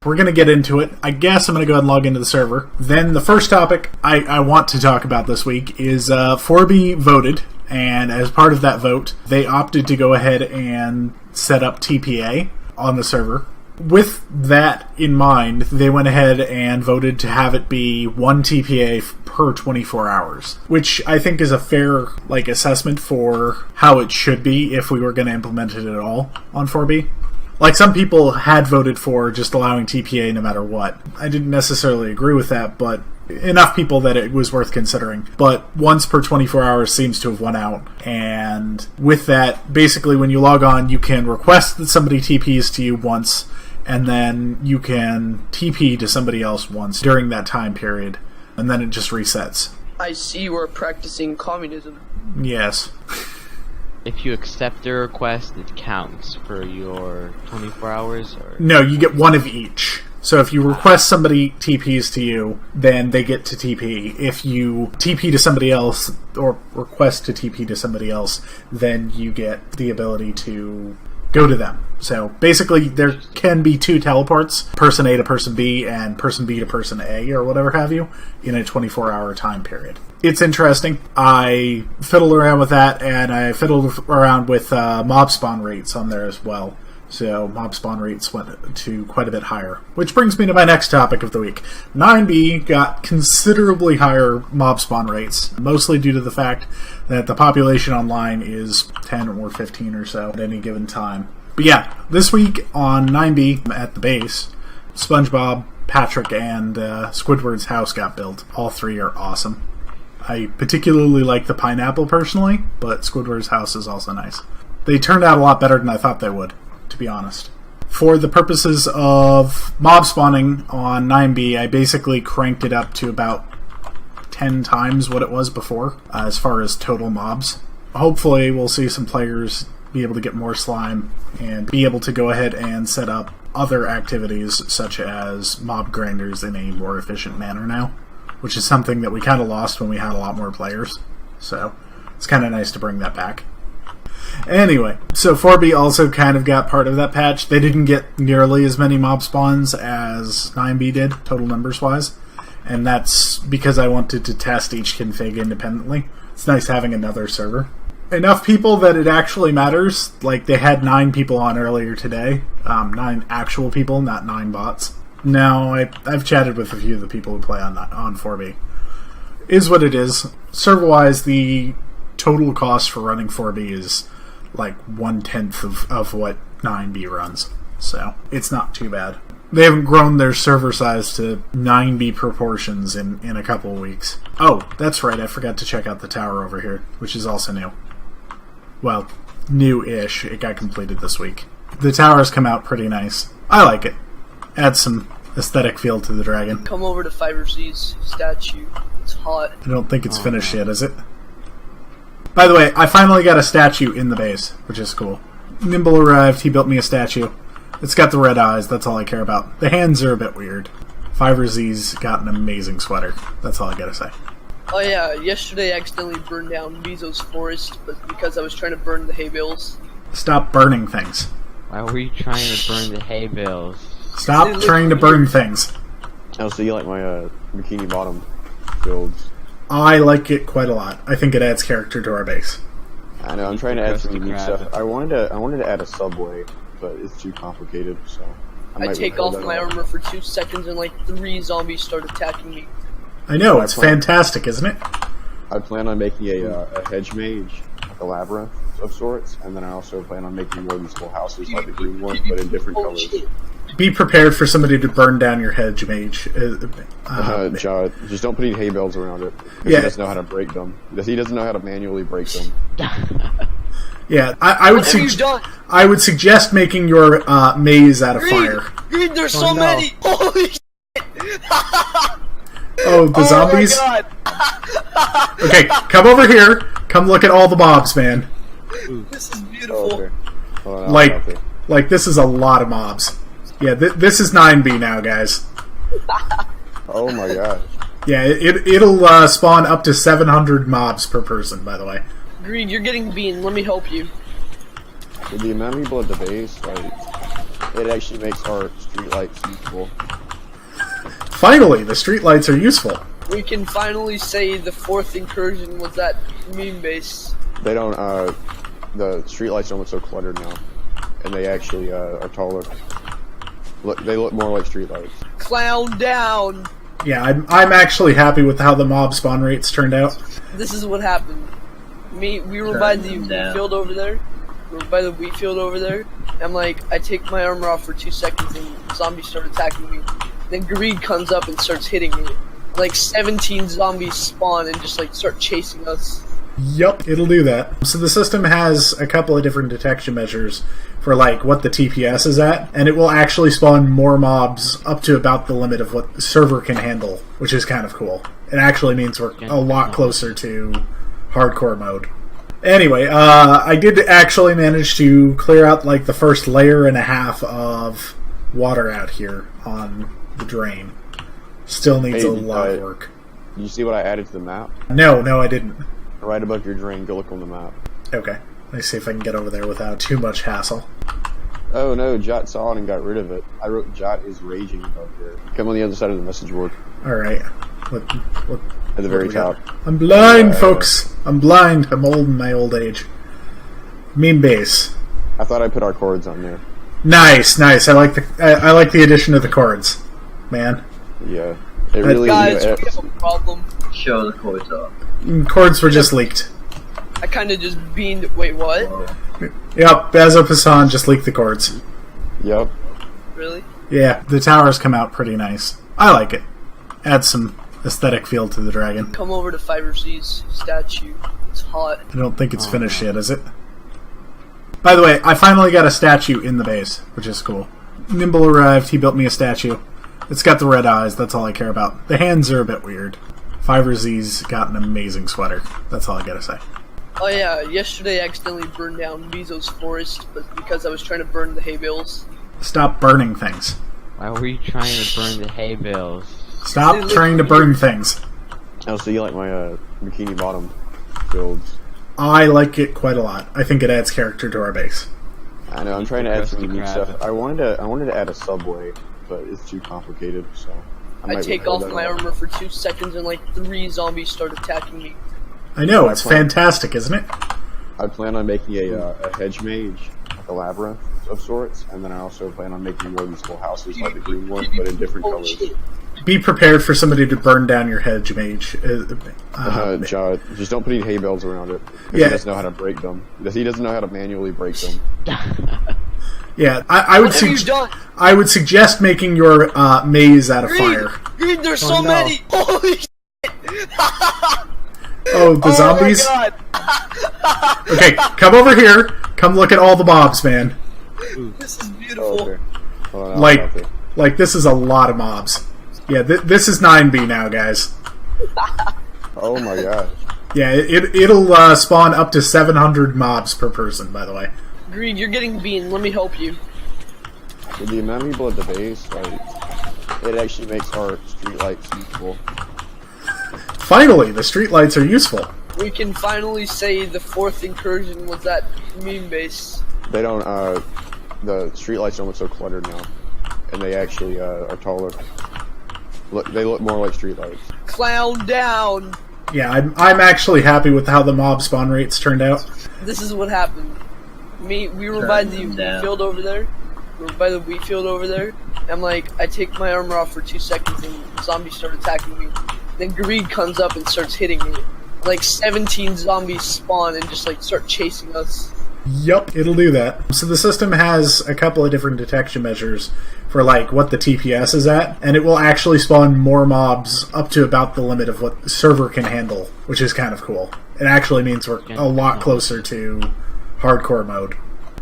We're going to get into it. I guess I'm going to go ahead and log into the server. Then the first topic I want to talk about this week is 4B voted, and as part of that vote, they opted to go ahead and set up TPA on the server. With that in mind, they went ahead and voted to have it be 1 TPA per 24 hours, which I think is a fair assessment for how it should be if we were going to implement it at all on 4B. Some people had voted for just allowing TPA no matter what. I didn't necessarily agree with that, but enough people that it was worth considering. But once per 24 hours seems to have won out. And with that, basically when you log on, you can request that somebody TPs to you once, and then you can TP to somebody else once during that time period, and then it just resets. I see you are practicing communism. Yes. If you accept a request, it counts for your 24 hours? Or? No, you get one of each. So if you request somebody TPs to you, then they get to TP. If you TP to somebody else, or request to TP to somebody else, then you get the ability to go to them. So basically there can be 2 teleports, person A to person B and person B to person A or whatever have you, in a 24-hour time period. It's interesting. I fiddled around with that, and I fiddled around with mob spawn rates on there as well. So mob spawn rates went to quite a bit higher. Which brings me to my next topic of the week. 9B got considerably higher mob spawn rates, mostly due to the fact that the population online is 10 or 15 or so at any given time. But yeah, this week on 9B at the base, SpongeBob, Patrick, and Squidward's house got built. All 3 are awesome. I particularly like the pineapple personally, but Squidward's house is also nice. They turned out a lot better than I thought they would, to be honest. For the purposes of mob spawning on 9B, I basically cranked it up to about 10 times what it was before, as far as total mobs. Hopefully we'll see some players be able to get more slime and be able to go ahead and set up other activities such as mob grinders in a more efficient manner now, which is something that we kind of lost when we had a lot more players. So it's kind of nice to bring that back. Anyway, so 4B also kind of got part of that patch. They didn't get nearly as many mob spawns as 9B did, total numbers-wise. And that's because I wanted to test each config independently. It's nice having another server. Enough people that it actually matters. They had 9 people on earlier today. 9 actual people, not 9 bots. No, I've chatted with a few of the people who play on 4B. Is what it is. Server-wise, the total cost for running 4B is 1/10 of what 9B runs. So, it's not too bad. They haven't grown their server size to 9B proportions in a couple of weeks. Oh, that's right, I forgot to check out the tower over here, which is also new. Well, new-ish. It got completed this week. The tower's come out pretty nice. I like it. Adds some aesthetic feel to the dragon. Come over to Fiverr's statue. It's hot. I don't think it's finished yet, is it? By the way, I finally got a statue in the base, which is cool. Nimble arrived, he built me a statue. It's got the red eyes, that's all I care about. The hands are a bit weird. Fiverr's got an amazing sweater. That's all I gotta say. Oh yeah, yesterday I accidentally burned down Mizo's forest, but because I was trying to burn the hay bales. Stop burning things. Why were you trying to burn the hay bales? Stop trying to burn things. Oh, so you like my bikini bottom builds? I like it quite a lot. I think it adds character to our base. I know, I'm trying to add some unique stuff. I wanted to add a subway, but it's too complicated, so... I take off my armor for 2 seconds and 3 zombies start attacking me. I know, it's fantastic, isn't it? I plan on making a hedge mage, a labyrinth of sorts, and then I also plan on making more of these little houses like the green one, but in different colors. Shit. Be prepared for somebody to burn down your hedge mage. Just don't put any hay bales around it. Yeah. He doesn't know how to break them. He doesn't know how to manually break them. Yeah, I would suggest making your maze out of fire. Green, there's so many! Holy shit! Oh, the zombies? Oh my god! Okay, come over here. Come look at all the mobs, man. This is beautiful. Okay. Hold on, Like, this is a lot of mobs. Yeah, this is 9B now, guys. Oh my gosh. Yeah, it'll spawn up to 700 mobs per person, by the way. Green, you're getting bean. Let me help you. With the amount of people at the base, like... It actually makes our streetlights useful. Finally, the streetlights are useful. We can finally say the fourth incursion was that meme base. They don't, the streetlights don't look so cluttered now. And they actually, are taller. They look more like streetlights. Clown down! Yeah, I'm actually happy with how the mob spawn rates turned out. This is what happened. We were by the wheat field over there. We were by the wheat field over there. I'm like, I take my armor off for 2 seconds and zombies start attacking me. Then Greed comes up and starts hitting me. Like 17 zombies spawn and just like start chasing us. Yup, it'll do that. So the system has a couple of different detection measures for like what the TPS is at, and it will actually spawn more mobs up to about the limit of what the server can handle, which is kind of cool. It actually means we're a lot closer to hardcore mode. Anyway, I did actually manage to clear out like the first layer and a half of water out here on the drain. Still needs a lot of work. You see what I added to the map? No, I didn't. Right above your drain, go look on the map. Okay. Let me see if I can get over there without too much hassle. Oh no, Jot saw it and got rid of it. I wrote Jot is raging above there. Come on the other side of the message board. Alright. What At the very top. I'm blind, folks! I'm blind. I'm old in my old age. Meme base. I thought I put our chords on there. Nice. I like the addition of the chords, man. Yeah. It really Guys, is. we have a problem. Show the chords off. Chords were just leaked. I kinda just beamed. Wait, what? Yep, Bazo Passan just leaked the chords. Yep. Really? Yeah, the towers come out pretty nice. I like it. Adds some aesthetic feel to the dragon. Come over to Fiverr Z's statue. It's hot. I don't think it's finished yet, is it? By the way, I finally got a statue in the base, which is cool. Nimble arrived, he built me a statue. It's got the red eyes, that's all I care about. The hands are a bit weird. Fiverr Z's got an amazing sweater. That's all I gotta say. Oh yeah, yesterday I accidentally burned down Mizo's forest, but because I was trying to burn the hay bales. Stop burning things. Why were you trying to burn the hay bales? Stop trying to burn things. Oh, so you like my bikini bottom builds? I like it quite a lot. I think it adds character to our base. I know. I'm trying to add some unique Krusty Krab. stuff. I wanted to add a subway, but it's too complicated. So I might take withhold off that my all. armor for 2 seconds and like 3 zombies start attacking me. I know, it's fantastic, isn't it? I plan on making a hedge mage, like a labyrinth of sorts, and then I also plan on making more useful houses like the green one, but in different Holy colors. shit. Be prepared for somebody to burn down your hedge mage. Jot, just don't put any hay bales around it. 'Cause Yeah. He doesn't know how to break them. He doesn't know how to manually break them. Yeah, I would What have you done? I would suggest making your maze out of fire. Green, there's so many! Holy shit! Oh, the zombies? Oh my god! Okay, come over here. Come look at all the mobs, man. This is Oh, beautiful. okay. Hold on, I'll Like, stop it. like this is a lot of mobs. Yeah, this is 9B now, guys. Oh my gosh. Yeah, it'll spawn up to 700 mobs per person, by the way. Green, you're getting bean. Let me help you. With the amount of people at the base, like, it actually makes our streetlights useful. Finally, the streetlights are useful. We can finally say the fourth incursion was that meme base. They don't, the streetlights don't look so cluttered now. And they actually, are taller. They look more like streetlights. Clown down! Yeah, I'm actually happy with how the mob spawn rates turned out. This is what happened. We were by the wheat field over there. We were by the wheat field over there. I'm like, I take my armor off for 2 seconds and zombies start attacking me. Then Greed comes up and starts hitting me. Like 17 zombies spawn and just like start chasing us. Yup, it'll do that. So the system has a couple of different detection measures for like what the TPS is at, and it will actually spawn more mobs up to about the limit of what the server can handle, which is kind of cool. It actually means we're a lot closer to hardcore mode.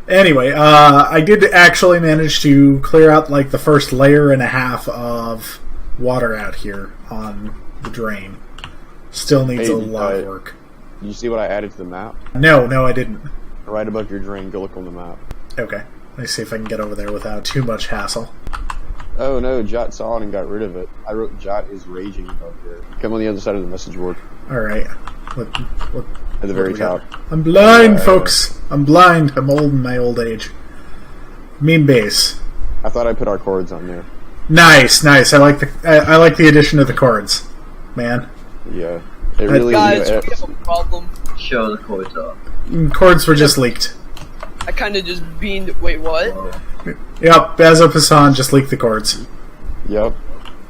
Anyway, I did actually manage to clear out like the first layer and a half of water out here on the drain. Still needs a lot of work. You see what I added to the map? No, I didn't. Right above your drain, go look on the map. Okay. Let me see if I can get over there without too much hassle. Oh no, Jot saw it and got rid of it. I wrote Jot is raging above there. Come on the other side of the message board. Alright. At the very top. I'm blind, folks! I'm blind. I'm old in my old age. Meme base. I thought I put our chords on there. Nice. I like the addition of the chords, man. Yeah, it really. Guys, we have a problem. Show the chords off. Chords were just leaked. I kind of just beamed. Wait, what? Yep, Bazo Passan just leaked the chords. Yep.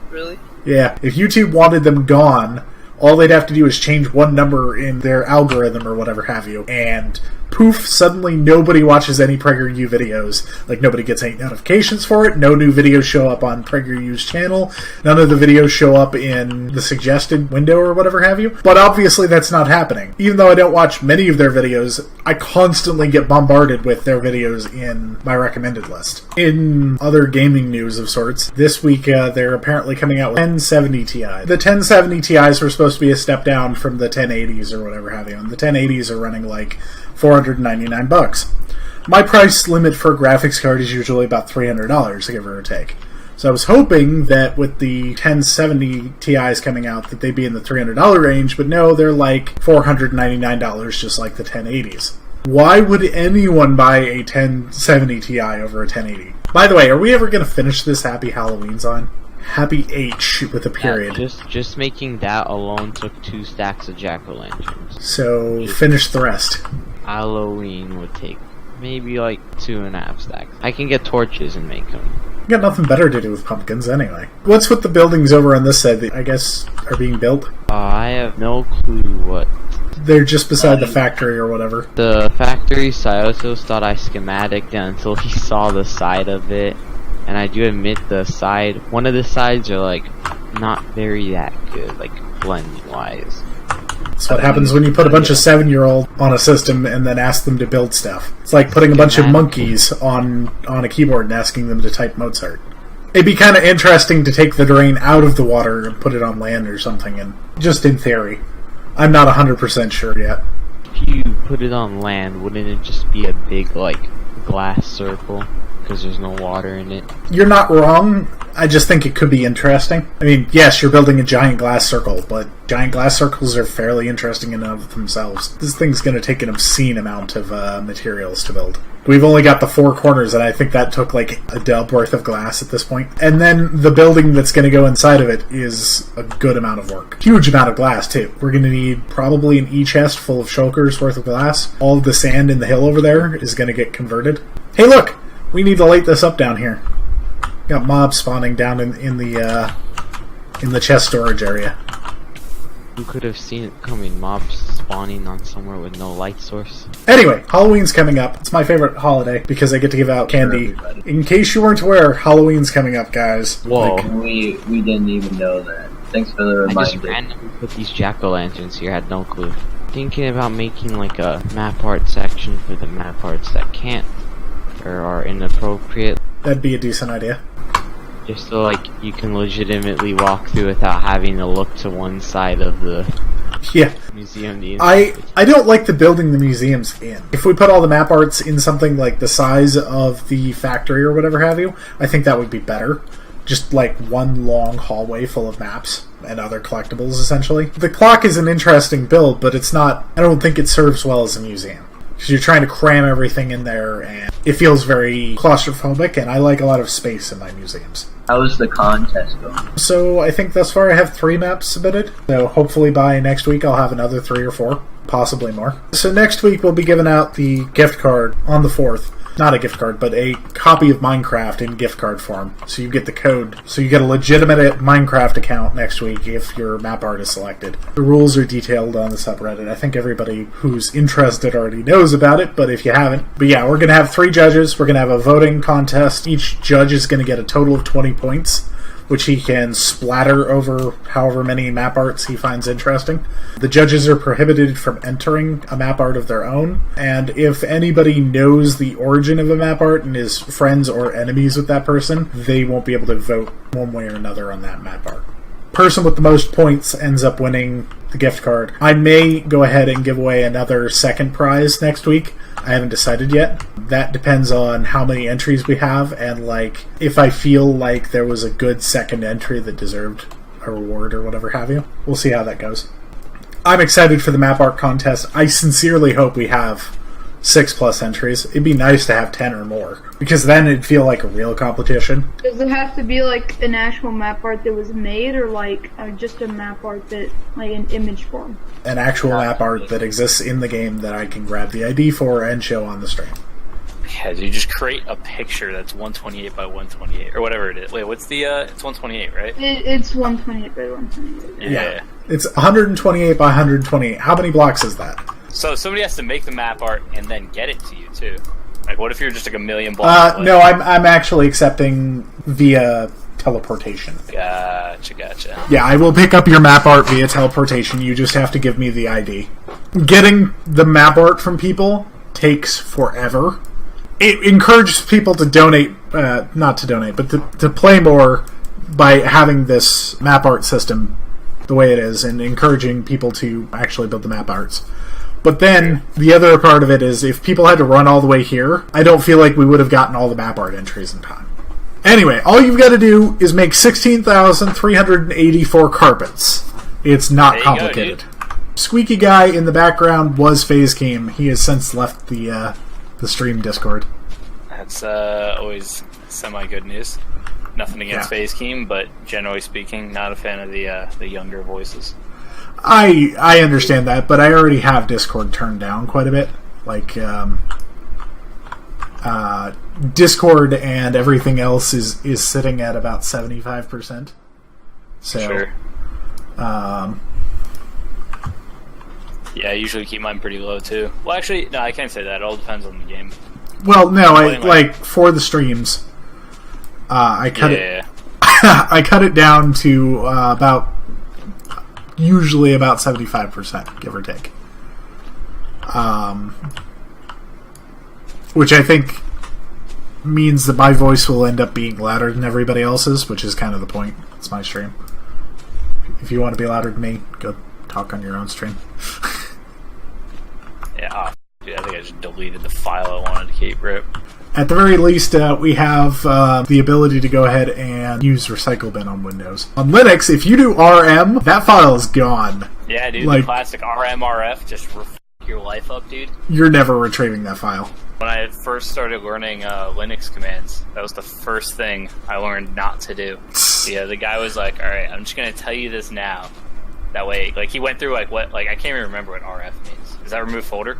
Really? Yeah, if YouTube wanted them gone, all they'd have to do is change one number in their algorithm or whatever have you, and poof, suddenly nobody watches any PragerU videos. Like, nobody gets any notifications for it, no new videos show up on PragerU's channel, none of the videos show up in the suggested window or whatever have you. But obviously that's not happening. Even though I don't watch many of their videos, I constantly get bombarded with their videos in my recommended list. In other gaming news of sorts, this week they're apparently coming out with 1070 Ti. The 1070 Ti's were supposed to be a step down from the 1080s or whatever have you, and the 1080s are running like $499. My price limit for a graphics card is usually about $300, give or take. So I was hoping that with the 1070 Ti's coming out that they'd be in the $300 range, but no, they're like $499 just like the 1080s. Why would anyone buy a 1070 Ti over a 1080? By the way, are we ever going to finish this Happy Halloween on? Happy H with a period. Yeah, just making that alone took 2 stacks of jack-o'-lanterns. So finish the rest. Halloween would take maybe like 2.5 stacks. I can get torches and make them. Got nothing better to do with pumpkins anyway. What's with the buildings over on this side that I guess are being built? I have no clue what. They're just beside the factory or whatever. The factory, Cyotos thought I schematiced until he saw the side of it. And I do admit one of the sides are like not very that good, like blending wise. That's what happens when you put a bunch of 7-year-olds on a system and then ask them to build stuff. It's like putting a bunch of monkeys on a keyboard and asking them to type Mozart. It'd be kind of interesting to take the drain out of the water and put it on land or something, and just in theory. I'm not 100% sure yet. If you put it on land, wouldn't it just be a big, like, glass circle? Because there's no water in it. You're not wrong. I just think it could be interesting. I mean, yes, you're building a giant glass circle, but giant glass circles are fairly interesting in and of themselves. This thing's going to take an obscene amount of materials to build. We've only got the 4 corners, and I think that took like a dub worth of glass at this point. And then the building that's going to go inside of it is a good amount of work. Huge amount of glass, too. We're going to need probably an e-chest full of shulkers worth of glass. All of the sand in the hill over there is going to get converted. Hey, look! We need to light this up down here. Got mobs spawning down in the chest storage area. You could have seen it coming, mobs spawning on somewhere with no light source. Anyway, Halloween's coming up. It's my favorite holiday because I get to give out candy. In case you weren't aware, Halloween's coming up, guys. Whoa. Like, We didn't even know that. Thanks for the I just reminder. randomly put these jack-o'-lanterns here, had no clue. Thinking about making like a map art section for the map arts that can't or are inappropriate. that'd be a decent idea. Just so like you can legitimately walk through without having to look to one side of the Yeah. museum. I don't like the building the museum's in. If we put all the map arts in something like the size of the factory or whatever have you, I think that would be better. Just like one long hallway full of maps and other collectibles, essentially. The clock is an interesting build, but it's not... I don't think it serves well as a museum. Because you're trying to cram everything in there, and it feels very claustrophobic, and I like a lot of space in my museums. How was the contest going? So I think thus far I have 3 maps submitted. So hopefully by next week I'll have another 3 or 4, possibly more. So next week we'll be giving out the gift card on the 4th. Not a gift card, but a copy of Minecraft in gift card form. So you get the code. So you get a legitimate Minecraft account next week if your map art is selected. The rules are detailed on the subreddit. I think everybody who's interested already knows about it, but if you haven't... But yeah, we're going to have 3 judges. We're going to have a voting contest. Each judge is going to get a total of 20 points, which he can splatter over however many map arts he finds interesting. The judges are prohibited from entering a map art of their own, and if anybody knows the origin of a map art and is friends or enemies with that person, they won't be able to vote one way or another on that map art. Person with the most points ends up winning the gift card. I may go ahead and give away another second prize next week. I haven't decided yet. That depends on how many entries we have, and like if I feel like there was a good second entry that deserved a reward or whatever have you. We'll see how that goes. I'm excited for the map art contest. I sincerely hope we have 6+ entries. It'd be nice to have 10 or more, because then it'd feel like a real competition. Does it have to be like an actual map art that was made, or like just a map art that, like, in image form? An actual map art that exists in the game that I can grab the ID for and show on the stream. Yeah, you just create a picture that's 128 by 128, or whatever it is. Wait, what's the, it's 128, right? It's 128 by 128. Yeah. It's 128 by 128. How many blocks is that? So somebody has to make the map art and then get it to you, too. Like, what if you're just like a million blocks away? No, I'm actually accepting via teleportation. Gotcha. Yeah, I will pick up your map art via teleportation. You just have to give me the ID. Getting the map art from people takes forever. It encourages people to donate, not to donate, but to play more by having this map art system the way it is, and encouraging people to actually build the map arts. But then, the other part of it is, if people had to run all the way here, I don't feel like we would have gotten all the map art entries in time. Anyway, all you've got to do is make 16,384 carpets. It's not complicated. Squeaky guy in the background was FaZe Game. He has since left the stream Discord. That's always semi-good news. Nothing against FaZe Keem, but generally speaking, not a fan of the younger voices. I understand that, but I already have Discord turned down quite a bit. Like, Discord and everything else is sitting at about 75%. So, sure. Yeah, I usually keep mine pretty low, too. Well, actually, no, I can't say that. It all depends on the game. Well, no, like for the streams, I cut it. I cut it down to usually about 75%, give or take. Which I think means that my voice will end up being louder than everybody else's, which is kind of the point. It's my stream. If you want to be louder than me, go talk on your own stream. Yeah, dude, I think I just deleted the file I wanted to keep, rip. At the very least, we have the ability to go ahead and use Recycle Bin on Windows. On Linux, if you do RM, that file is gone. Yeah, dude, the classic RMRF just f your life up, dude. You're never retrieving that file. When I first started learning Linux commands, that was the first thing I learned not to do. Yeah, the guy was like, alright, I'm just going to tell you this now. That way, like, he went through, like, what, like, I can't even remember what RF means. Is that remove folder?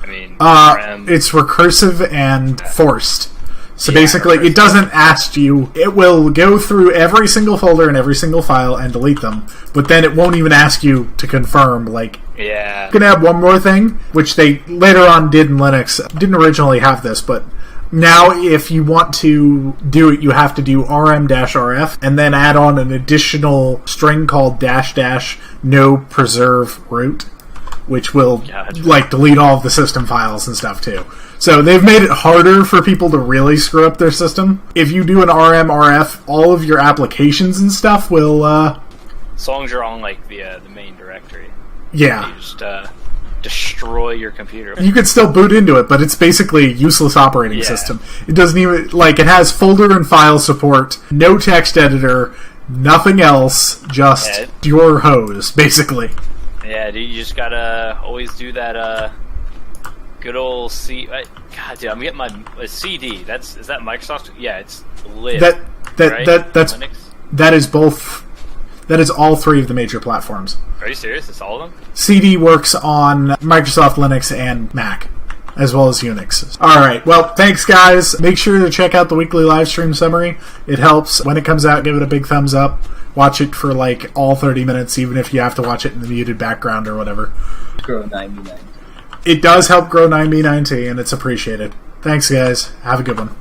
I mean, RM... It's recursive and forced. So basically, it doesn't ask you. It will go through every single folder and every single file and delete them, but then it won't even ask you to confirm, like... Yeah. You can add one more thing, which they later on did in Linux. Didn't originally have this, but now if you want to do it, you have to do rm-rf and then add on an additional string called -- no preserve root, which will like delete all of the system files and stuff too. So they've made it harder for people to really screw up their system. If you do an rm-rf, all of your applications and stuff will as long as you're on like the main directory. Yeah. You just destroy your computer. You could still boot into it, but it's basically a useless operating system. It doesn't even, like, it has folder and file support, no text editor, nothing else, just your hose, basically. Yeah, dude, you just gotta always do that, good old God, dude, I'm getting my CD. Is that Microsoft? Yeah, it's lib. That's Linux? That is both. That is all three of the major platforms. Are you serious? It's all of them? CD works on Microsoft Linux and Mac, as well as Unix. Alright, well, thanks guys. Make sure to check out the weekly live stream summary. It helps. When it comes out, give it a big thumbs up. Watch it for like all 30 minutes, even if you have to watch it in the muted background or whatever. Grow 99. It does help grow 9B9T, and it's appreciated. Thanks guys. Have a good one.